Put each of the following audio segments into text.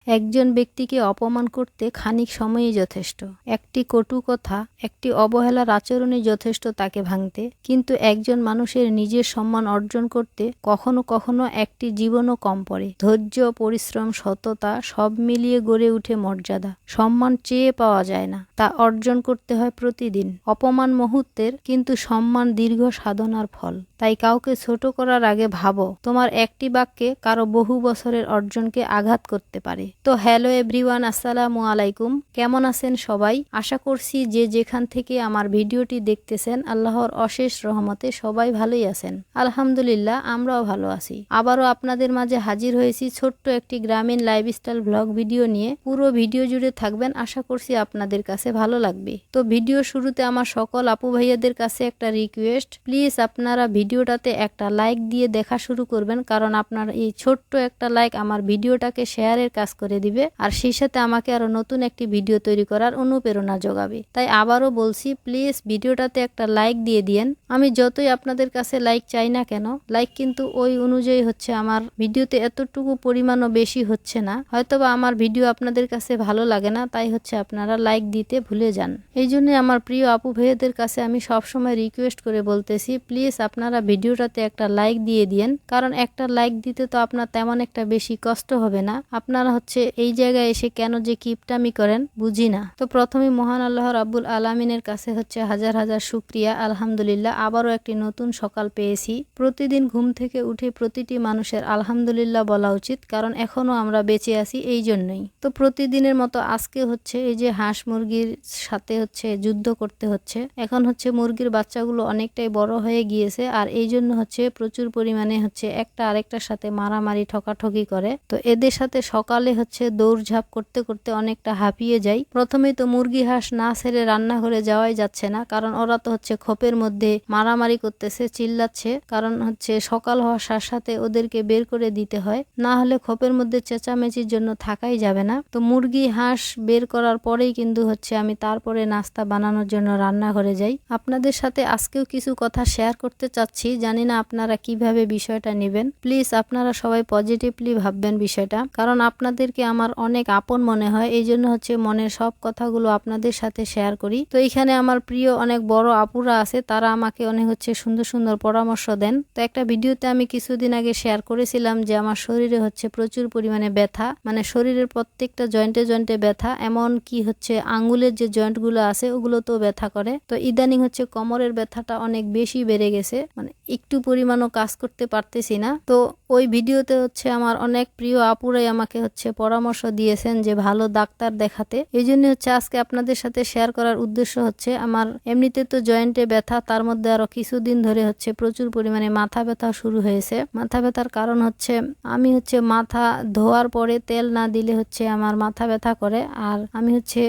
একজন ব্যক্তিকে অপমান করতে খানিক সময়ই যথেষ্ট। একটি কটু কথা, একটি অবহেলার আচরণই যথেষ্ট তাকে ভাঙতে। কিন্তু একজন মানুষের নিজের সম্মান অর্জন করতে কখনো কখনো একটি জীবনও কম পড়ে। ধৈর্য, পরিশ্রম, সততা সব মিলিয়ে গড়ে উঠে মর্যাদা। সম্মান চেয়ে পাওয়া যায় না, তা অর্জন করতে হয় প্রতিদিন। অপমান মুহূর্তের, কিন্তু সম্মান দীর্ঘ সাধনার ফল। তাই কাউকে ছোট করার আগে ভাবো, তোমার একটি বাক্যে কারো বহু বছরের অর্জনকে আঘাত করতে পারে। তো হ্যালো এভরিওয়ান, আসসালামু আলাইকুম। কেমন আছেন সবাই? আশা করছি যে যেখান থেকে আমার ভিডিওটি দেখতেছেন আল্লাহর অশেষ রহমতে সবাই ভালোই আছেন। আলহামদুলিল্লাহ, আমরাও ভালো আছি। আবারও আপনাদের মাঝে হাজির হয়েছি ছোট্ট একটি গ্রামীণ লাইফস্টাইল ব্লগ ভিডিও নিয়ে। পুরো ভিডিও জুড়ে থাকবেন, আশা করছি আপনাদের কাছে ভালো লাগবে। তো ভিডিও শুরুতে আমার সকল আপু ভাইয়াদের কাছে একটা রিকোয়েস্ট, প্লিজ আপনারা ভিডিওটাতে একটা লাইক দিয়ে দেখা শুরু করবেন, কারণ আপনার এই ছোট্ট একটা লাইক আমার ভিডিওটাকে শেয়ারের কাজ করে দিবে, আর সেই সাথে আমাকে আরো নতুন একটি ভিডিও তৈরি করার অনুপ্রেরণা যোগাবে। তাই আবারও বলছি, প্লিজ ভিডিওটাতে একটা লাইক দিয়ে দিয়েন। আমি যতই আপনাদের কাছে লাইক চাই না কেন, লাইক কিন্তু ওই অনুযায়ী হচ্ছে আমার ভিডিওতে এতটুকু পরিমাণও বেশি হচ্ছে না। হয়তোবা আমার ভিডিও আপনাদের কাছে ভালো লাগে না, তাই হচ্ছে আপনারা লাইক দিতে ভুলে যান। এই জন্য আমার প্রিয় আপু ভাইয়াদের কাছে আমি সবসময় রিকোয়েস্ট করে বলতেছি, প্লিজ আপনারা ভিডিওটাতে একটা লাইক দিয়ে দিয়েন, কারণ একটা লাইক দিতে তো আপনার তেমন একটা বেশি কষ্ট হবে না। আপনারা হচ্ছে এই জায়গায় এসে কেন যে কিপটামি করেন বুঝি না। তো প্রথমে মহান আল্লাহ রাব্বুল আলামিনের কাছে হচ্ছে হাজার হাজার শুকরিয়া। আলহামদুলিল্লাহ, আবারও একটি নতুন সকাল পেয়েছি। প্রতিদিন ঘুম থেকে উঠে প্রতিটি মানুষের আলহামদুলিল্লাহ বলা উচিত, কারণ এখনো আমরা বেঁচে আছি এই জন্যই। তো প্রতিদিনের মতো আজকে হচ্ছে এই যে হাঁস মুরগির সাথে হচ্ছে যুদ্ধ করতে হচ্ছে। এখন হচ্ছে মুরগির বাচ্চাগুলো অনেকটাই বড় হয়ে গিয়েছে, আর এই জন্য হচ্ছে প্রচুর পরিমাণে হচ্ছে একটা আরেকটার সাথে মারামারি ঠকাঠকি করে। তো এদের সাথে সকালে হচ্ছে দৌড়ঝাঁপ করতে করতে অনেকটা হাঁপিয়ে যায়। প্রথমে তো মুরগি হাঁস না ছেড়ে রান্নাঘরে যাওয়াই যাচ্ছে না, কারণ ওরা তো হচ্ছে খোপের মধ্যে মারামারি করতেছে, চিল্লাচ্ছে। কারণ হচ্ছে সকাল হওয়ার সাথে সাথে ওদেরকে বের করে দিতে হয়, না হলে খোপের মধ্যে চেঁচামেচির জন্য থাকাই যাবে না। তো মুরগি হাঁস বের করার পরেই কিন্তু হচ্ছে আমি তারপরে নাস্তা বানানোর জন্য রান্নাঘরে যাই। আপনাদের সাথে আজকেও কিছু কথা শেয়ার করতে চাচ্ছি, জানি না আপনারা কিভাবে বিষয়টা নেবেন। প্লিজ আপনারা সবাই পজিটিভলি ভাববেন বিষয়টা, কারণ আপনাদেরকে আমার অনেক আপন মনে হয়, এই জন্য হচ্ছে মনের সব কথাগুলো আপনাদের সাথে শেয়ার করি। তো এখানে আমার প্রিয় অনেক বড় আপুরা আছে, তারা আমাকে অনেক হচ্ছে সুন্দর সুন্দর পরামর্শ দেন। তো একটা ভিডিওতে আমি কিছুদিন আগে শেয়ার করেছিলাম যে আমার শরীরে হচ্ছে প্রচুর পরিমাণে ব্যথা, মানে শরীরের প্রত্যেকটা জয়েন্টে জয়েন্টে ব্যথা, এমন কি হচ্ছে আঙ্গুলের যে জয়েন্টগুলো আছে ওগুলোতেও ব্যথা করে। তো ইদানিং হচ্ছে কোমরের ব্যথাটা অনেক বেশি বেড়ে গেছে, মানে একটু পরিমাণও কাজ করতে পারতেছি না। তো ওই ভিডিওতে হচ্ছে আমার অনেক প্রিয় আপুরাই আমাকে হচ্ছে পরামর্শ দিয়েছেন যে ভালো ডাক্তার দেখাতে। এই জন্য হচ্ছে আজকে আপনাদের সাথে শেয়ার করার উদ্দেশ্য হচ্ছে, আমার এমনিতে তো জয়েন্টে ব্যথা, তার মধ্যে আরো কিছুদিন ধরে হচ্ছে প্রচুর পরিমাণে মাথা ব্যথা শুরু হয়েছে। মাথা ব্যথার কারণ হচ্ছে আমি হচ্ছে মাথা ধোয়ার পরে তেল না দিলে হচ্ছে আমার মাথা ব্যথা করে, আর আমি হচ্ছে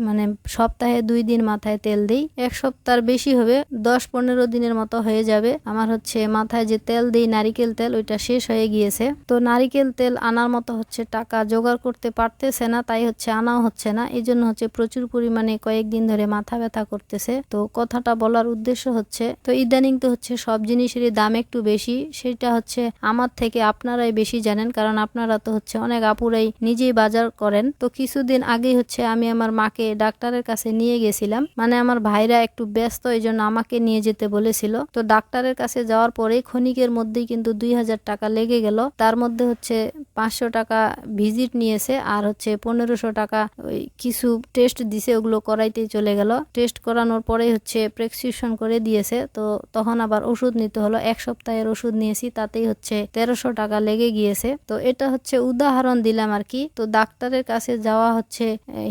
মানে সপ্তাহে 2 দিন মাথায় তেল দিই। এক সপ্তাহ বেশি হবে, 10-15 দিনের মতো হয়ে যাবে। আমার হচ্ছে মাথায় যে তেল দিই নারিকেল তেল, ওইটা শেষ হয়ে গিয়েছে। তো নারিকেল তেল আনার মতো হচ্ছে টাকা জোগাড় করতে পারতেছে না, তাই হচ্ছে আনাও হচ্ছে না। এই জন্য হচ্ছে প্রচুর পরিমাণে কয়েকদিন ধরে মাথা ব্যথা করতেছে। তো কথাটা বলার উদ্দেশ্য হচ্ছে, তো ইদানিং তো হচ্ছে সব জিনিসেরই দাম একটু বেশি, সেটা হচ্ছে আমার থেকে আপনারাই বেশি জানেন, কারণ আপনারা তো হচ্ছে অনেক আপুরাই নিজেই বাজার করেন। তো কিছুদিন আগেই হচ্ছে আমি আমার মাকে ডাক্তারের কাছে নিয়ে গেছিলাম, মানে আমার ভাইরা একটু ব্যস্ত, এই জন্য আমাকে নিয়ে যেতে বলেছিল। তো ডাক্তারের কাছে যাওয়ার পরে ক্ষণিকের মধ্যেই কিন্তু 2000 টাকা লেগে গেল। তার মধ্যে হচ্ছে 500 টাকা ভিজিট নিয়েছে, আর হচ্ছে 1500 টাকা ওই কিছু টেস্ট দিছে, ওগুলো করাইতেই চলে গেল। টেস্ট করানোর পরে হচ্ছে প্রেসক্রিপশন করে দিয়েছে। তো তখন আবার ওষুধ নিতে হলো, 1 সপ্তাহের ওষুধ নিয়েছি, তাতেই হচ্ছে 1300 টাকা লেগে গিয়েছে। তো এটা হচ্ছে উদাহরণ দিলাম আর কি। তো ডাক্তারের কাছে যাওয়া হচ্ছে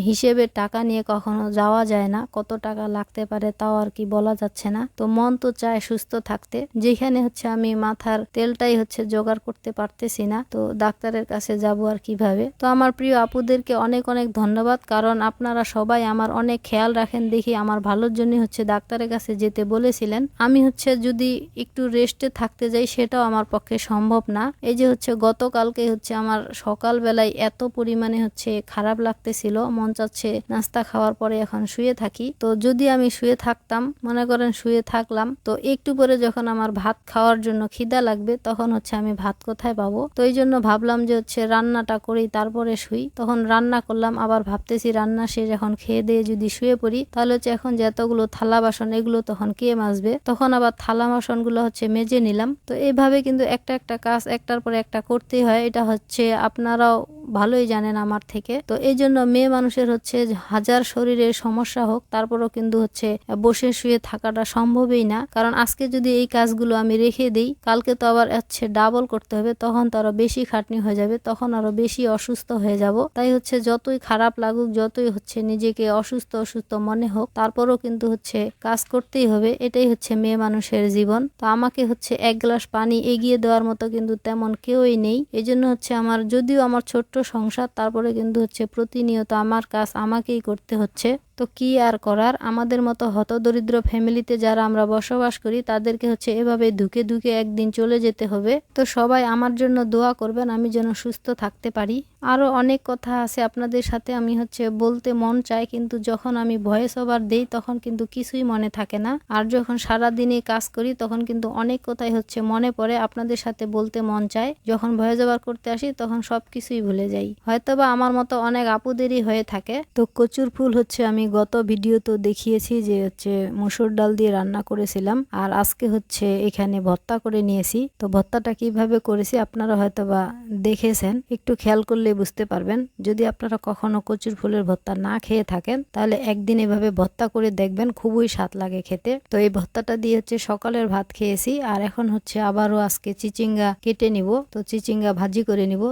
হিসেবে টাকা নিয়ে কখনো যাওয়া যায় না, কত টাকা লাগতে পারে তাও আর কি বলা যাচ্ছে না। তো মন তো চায় সুস্থ থাকতে, যেখানে হচ্ছে আমি মাথার তেলটাই হচ্ছে জোগাড় করতে পারতেছি না, তো ডাক্তারের কাছে যাব আর কিভাবে। তো আমার প্রিয় আপুদেরকে অনেক অনেক ধন্যবাদ, কারণ আপনারা সবাই আমার অনেক খেয়াল রাখেন দেখি আমার ভালোর জন্য হচ্ছে ডাক্তারের কাছে যেতে বলেছিলেন। আমি হচ্ছে যদি একটু রেস্টে থাকতে যাই সেটাও আমার পক্ষে সম্ভব না। এই যে হচ্ছে গতকালকে হচ্ছে আমার সকালবেলায় এত পরিমাণে হচ্ছে খারাপ লাগতেছিল, মন চাচ্ছে নাস্তা খাওয়ার পরে এখন শুয়ে থাকি। তো যদি আমি শুয়ে থাকতাম, মনে করেন শুয়ে থাকলাম, তো একটু পরে যখন যখন আমার ভাত খাওয়ার জন্য খিদা লাগবে তখন হচ্ছে আমি ভাত কোথায় পাবো। তো এই জন্য ভাবলাম যে হচ্ছে রান্নাটা করেই তারপরে শুই। তখন রান্না করলাম, আবার ভাবতেছি রান্না শেষ এখন খেয়ে দিয়ে যদি শুয়ে পড়ি তাহলে হচ্ছে এখন যে এতগুলো থালা বাসন এগুলো তখন কে মাজবে। তখন আবার থালা বাসনগুলো হচ্ছে মেজে নিলাম। তো এইভাবে কিন্তু একটা একটা কাজ একটার পর একটা করতেই হয়। এটা হচ্ছে আপনারাও ভালোই জানেন আমার থেকে। তো এই জন্য মেয়ে মানুষের হচ্ছে হাজার শরীরের সমস্যা হোক তারপরও কিন্তু হচ্ছে বসে শুয়ে থাকাটা সম্ভবই না। কারণ আজকে যদি এই কাজগুলো আমি রেখে দিই কালকে তো আবার হচ্ছে ডাবল করতে হবে, তখন তো আরো বেশি খাটনি হয়ে যাবে, তখন আরো বেশি অসুস্থ হয়ে যাব। তাই হচ্ছে যতই খারাপ লাগুক, যতই হচ্ছে নিজেকে অসুস্থ অসুস্থ মনে হোক, তারপরও কিন্তু হচ্ছে কাজ করতেই হবে। এটাই হচ্ছে মেয়ে মানুষের জীবন। তো আমাকে হচ্ছে এক গ্লাস পানি এগিয়ে দেওয়ার মতো কিন্তু তেমন কেউই নেই। এই জন্য হচ্ছে আমার, যদিও আমার ছোট্ট সংসার, তারপরে কিন্তু হচ্ছে প্রতিনিয়ত আমার কাজ আমাকেই করতে হচ্ছে। তো কি আর করার, আমাদের মতো হতদরিদ্র ফ্যামিলিতে যারা আমরা বসবাস করি তাদেরকে হচ্ছে এভাবে ধুকে ধুকে একদিন চলে যেতে হবে। তো সবাই আমার জন্য দোয়া করবেন আমি যেন সুস্থ থাকতে পারি। আরো অনেক কথা আছে আপনাদের সাথে আমি হচ্ছে বলতে মন চায়, কিন্তু যখন আমি ভয়েস ওভার দেই তখন কিন্তু কিছুই মনে থাকে না। আর যখন সারাদিনে কাজ করি তখন কিন্তু অনেক কথাই হচ্ছে মনে পড়ে, আপনাদের সাথে বলতে মন চায়। যখন ভয়েস ওভার করতে আসি তখন সবকিছুই ভুলে যাই। হয়তোবা আমার মতো অনেক আপুদেরই হয়ে থাকে। তো কচুর ফুল হচ্ছে আমি গত ভিডিও তো দেখিয়েছি যে হচ্ছে মসুর ডাল দিয়ে রান্না করেছিলাম, আর আজকে হচ্ছে এখানে ভর্তা করে নিয়েছি। তো ভর্তাটা কিভাবে করেছি আপনারা হয়তোবা দেখেছেন, একটু খেয়াল করলে বুঝতে পারবেন। যদি আপনারা কখনো কচুর ফুলের ভর্তা না খেয়ে থাকেন তাহলে একদিন এভাবে ভর্তা করে দেখবেন, খুবই স্বাদ লাগে খেতে। তো এই ভর্তাটা দিয়ে হচ্ছে সকালের ভাত খেয়েছি, আর এখন হচ্ছে আবারও আজকে চিচিঙ্গা কেটে নিব, তো চিচিঙ্গা ভাজি করে নিব।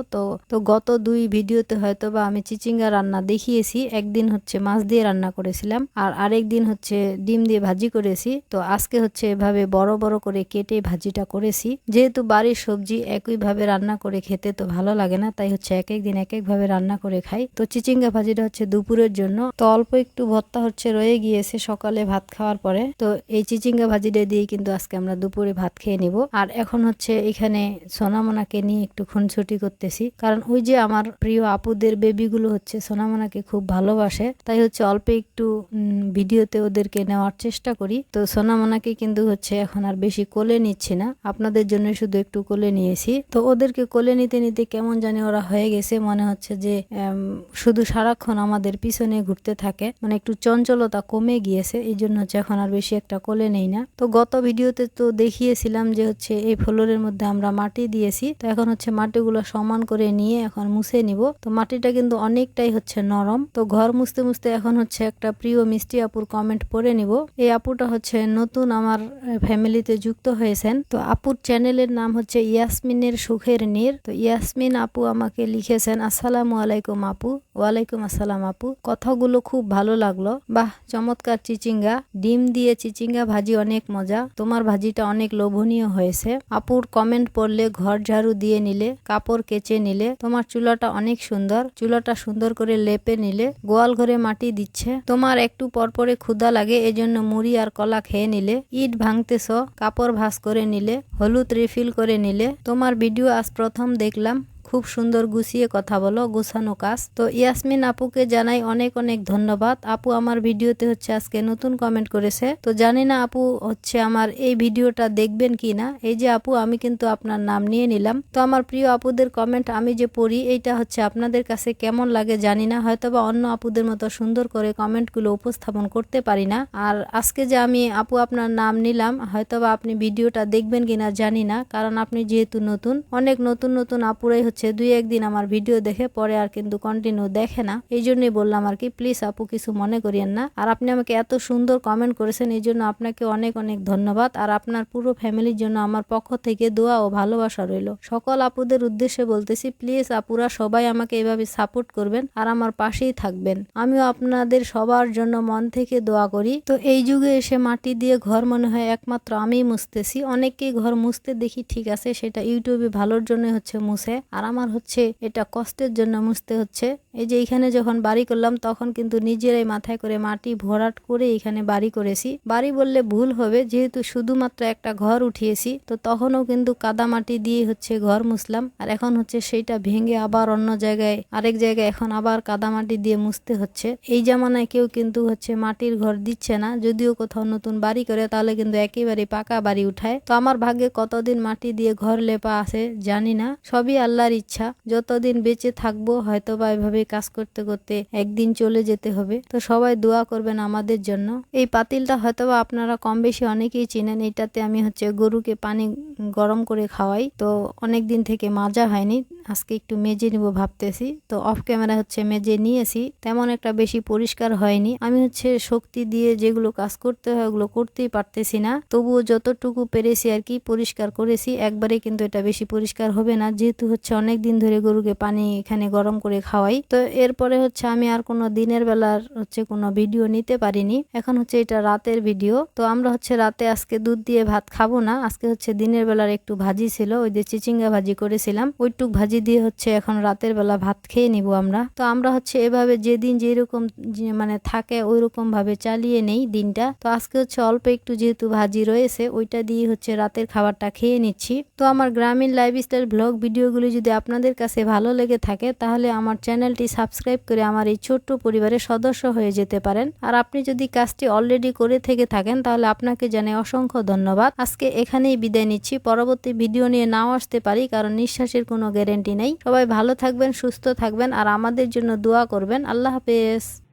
তো গত দুই ভিডিওতে হয়তোবা আমি চিচিঙ্গা রান্না দেখিয়েছি, একদিন হচ্ছে মাছ দিয়ে রান্না করেছিলাম আর আরেক দিন হচ্ছে ডিম দিয়ে ভাজি করেছি। তো আজকে হচ্ছে এভাবে বড় বড় করে কেটে ভাজিটা করেছি। যেহেতু বাড়ির সবজি একইভাবে রান্না করে খেতে তো ভালো লাগে না, তাই হচ্ছে এক এক দিন এক এক ভাবে রান্না করে খাই। তো চিচিঙ্গা ভাজিটা হচ্ছে দুপুরের জন্য। তো অল্প একটু ভর্তা হচ্ছে রয়ে গিয়েছে সকালে ভাত খাওয়ার পরে। তো এই চিচিঙ্গা ভাজিটা দিয়ে কিন্তু আজকে আমরা দুপুরে ভাত খেয়ে নিব। আর এখন হচ্ছে এখানে সোনামোনাকে নিয়ে একটু খুনছুটি করতেছি, কারণ ওই যে আমার প্রিয় আপুদের বেবিগুলো হচ্ছে সোনামোনাকে খুব ভালোবাসে, তাই হচ্ছে অল্প একটু ভিডিওতে ওদেরকে নেওয়ার চেষ্টা করি। তো সোনামোনাকে কিন্তু হচ্ছে এখন আর বেশি কোলে নিচ্ছি না, আপনাদের জন্য শুধু একটু কোলে নিয়েছি। তো ওদেরকে কোলে নিতে নিতে কেমন জানি ওরা হয়ে গেছে, মনে হচ্ছে যে শুধু সারাক্ষণ আমাদের পিছনে ঘুরতে থাকে, মানে একটু চঞ্চলতা কমে গিয়েছে, এই জন্য হচ্ছে এখন আর বেশি একটা কোলে নেই না। তো গত ভিডিওতে তো দেখিয়েছিলাম যে হচ্ছে এই ফ্লোরের মধ্যে আমরা মাটি দিয়েছি। তো এখন হচ্ছে মাটিগুলো সমান করে নিয়ে এখন মুছে নিব। তো মাটিটা কিন্তু অনেকটাই হচ্ছে নরম। তো ঘর মুছতে মুছতে এখন হচ্ছে একটা প্রিয় মিষ্টি আপুর কমেন্ট পড়ে নিব। এই আপুটা হচ্ছে নতুন আমার ফ্যামিলিতে যুক্ত হয়েছেন। তো আপুর চ্যানেলের নাম হচ্ছে ইয়াসমিনের সুখের নীর। তো ইয়াসমিন আপু আমাকে লিখেছেন, আসসালামু আলাইকুম আপু। ওয়ালাইকুম আসসালাম আপু, কথাগুলো খুব ভালো লাগলো, বাহ চমৎকার চিচিঙ্গা, ডিম দিয়ে চিচিঙ্গা ভাজি অনেক মজা, তোমার ভাজিটা অনেক লোভনীয় হয়েছে। আপুর কমেন্ট পড়লে ঘর ঝাড়ু দিয়ে নিলে, কাপড় কেচে নিলে, তোমার চুলাটা অনেক সুন্দর, চুলাটা সুন্দর করে লেপে নিলে, গোয়াল ঘরে মাটি দিচ্ছে, তোমার একটু পরপরে ক্ষুধা লাগে এজন্য মুড়ি আর কলা খেয়ে নিলে, ইট ভাঙতেছ, কাপড় ভাঁজ করে নিলে, হলুদ রিফিল করে নিলে, তোমার ভিডিও আজ প্রথম দেখলাম, খুব সুন্দর গুছিয়ে কথা বলো, গোছানো কাজ। তো ইয়াসমিন আপুকে জানাই অনেক অনেক ধন্যবাদ। আপু আমার ভিডিওতে হচ্ছে আজকে নতুন কমেন্ট করেছে। তো জানি না আপু হচ্ছে আমার এই ভিডিওটা দেখবেন কি না। এই যে আপু, আমি কিন্তু আপনার নাম নিয়ে নিলাম। তো আমার প্রিয় আপুদের কমেন্ট আমি যে পড়ি, এইটা হচ্ছে আপনাদের কাছে কেমন লাগে জানি না, হয়তোবা অন্য আপুদের মতো সুন্দর করে কমেন্টগুলো উপস্থাপন করতে পারি না। আর আজকে যে আমি আপু আপনার নাম নিলাম, হয়তোবা আপনি ভিডিওটা দেখবেন কিনা জানি না, কারণ আপনি যেহেতু নতুন, অনেক নতুন নতুন আপুরাই হচ্ছে দুই একদিন আমার ভিডিও দেখে পরে আর কিন্তু কন্টিনিউ দেখে না, এই জন্যই বললাম আর কি। প্লিজ আপু কিছু মনে করিয়েন না। আর আপনি আমাকে এত সুন্দর কমেন্ট করেছেন, এই জন্য আপনাকে অনেক অনেক ধন্যবাদ। আর আপনার পুরো ফ্যামিলির জন্য আমার পক্ষ থেকে দোয়া ও ভালোবাসা রইল। সকল আপুদের উদ্দেশ্যে বলতেছি, প্লিজ আপুরা সবাই আমাকে এভাবে সাপোর্ট করবেন আর আমার পাশেই থাকবেন। আমিও আপনাদের সবার জন্য মন থেকে দোয়া করি। তো এই যুগে এসে মাটি দিয়ে ঘর মনে হয় একমাত্র আমিই মুছতেছি। অনেকেই ঘর মুছতে দেখি, ঠিক আছে, সেটা ইউটিউবে ভালোর জন্য হচ্ছে মুছে, আর আমার হচ্ছে এটা কষ্টের জন্য মুছতে হচ্ছে। এই যে এখানে যখন বাড়ি করলাম তখন কিন্তু নিজেরাই মাথায় করে মাটি ভরাট করে এখানে বাড়ি করেছি। বাড়ি বললে ভুল হবে, যেহেতু শুধুমাত্র একটা ঘর উঠিয়েছি, তো তখনও কিন্তু কাদা মাটি দিয়ে হচ্ছে ঘর মুছলাম। আর এখন হচ্ছে সেইটা ভেঙে আবার অন্য জায়গায় আরেক জায়গায় এখন আবার কাদা মাটি দিয়ে মুছতে হচ্ছে। এই জামানায় কেউ কিন্তু হচ্ছে মাটির ঘর দিচ্ছে না, যদিও কোথাও নতুন বাড়ি করে তাহলে কিন্তু একেবারে পাকা বাড়ি উঠায়। তো আমার ভাগ্যে কতদিন মাটি দিয়ে ঘর লেপা আছে জানি না, সবই আল্লাহর ইচ্ছা। যতদিন বেঁচে থাকবো হয়তো বা এভাবে কাজ করতে করতে একদিন চলে যেতে হবে। তো সবাই দোয়া করবেন আমাদের জন্য। এই পাতিলটা হয়তো বা আপনারা কম বেশি অনেকেই চিনেন। এটাতে আমি হচ্ছে গরুকে পানি গরম করে খাওয়াই। তো অনেক দিন থেকে মাজা হয়নি, আজকে একটু মেজে নিব ভাবতেছি। তো অফ ক্যামেরা হচ্ছে মেজে নিয়েছি, তেমন একটা বেশি পরিষ্কার হয়নি। আমি হচ্ছে শক্তি দিয়ে যেগুলো কাজ করতে হয় ওগুলো করতেই পারতেছি না, তবুও যতটুকু পেরেছি আর কি পরিষ্কার করেছি। একবারে কিন্তু এটা বেশি পরিষ্কার হবে না, যেহেতু হচ্ছে অনেক দিন ধরে গরুকে পানি এখানে গরম করে খাওয়াই। তো এরপরে হচ্ছে আমি আর কোনো দিনের বেলার হচ্ছে কোনো ভিডিও নিতে পারিনি। এখন হচ্ছে এটা রাতের ভিডিও। তো আমরা হচ্ছে রাতে আজকে দুধ দিয়ে ভাত খাবো না, আজকে হচ্ছে দিনের বেলার একটু ভাজি ছিল, ওই যে চিচিঙ্গা ভাজি করেছিলাম, ওইটুক ভাজি দিয়ে হচ্ছে এখন রাতের বেলা ভাত খেয়ে নিব আমরা। তো আমরা হচ্ছে এভাবে যেদিন যেরকম মানে থাকে ওই রকম ভাবে চালিয়ে নেই দিনটা। তো আজকে হচ্ছে অল্প একটু যেহেতু ভাজি রয়েছে ওইটা দিয়ে হচ্ছে রাতের খাবারটা খেয়ে নিচ্ছি। তো আমার গ্রামীণ লাইফস্টাইল ব্লগ ভিডিওগুলি যদি আপনাদের কাছে ভালো লেগে থাকে তাহলে আমার চ্যানেলটি সাবস্ক্রাইব করে আমার এই ছোট্ট পরিবারের সদস্য হয়ে যেতে পারেন। আর আপনি যদি কাজটি অলরেডি করে থেকে থাকেন তাহলে আপনাকে জানাই অসংখ্য ধন্যবাদ। আজকে এখানেই বিদায় নিচ্ছি, পরবর্তী ভিডিও নিয়ে নাও আসতে পারি, কারণ নিঃশ্বাসের কোনো গ্যারেন্টি নেই। সবাই ভালো থাকবেন, সুস্থ থাকবেন আর আমাদের জন্য দোয়া করবেন। আল্লাহ হাফেজ।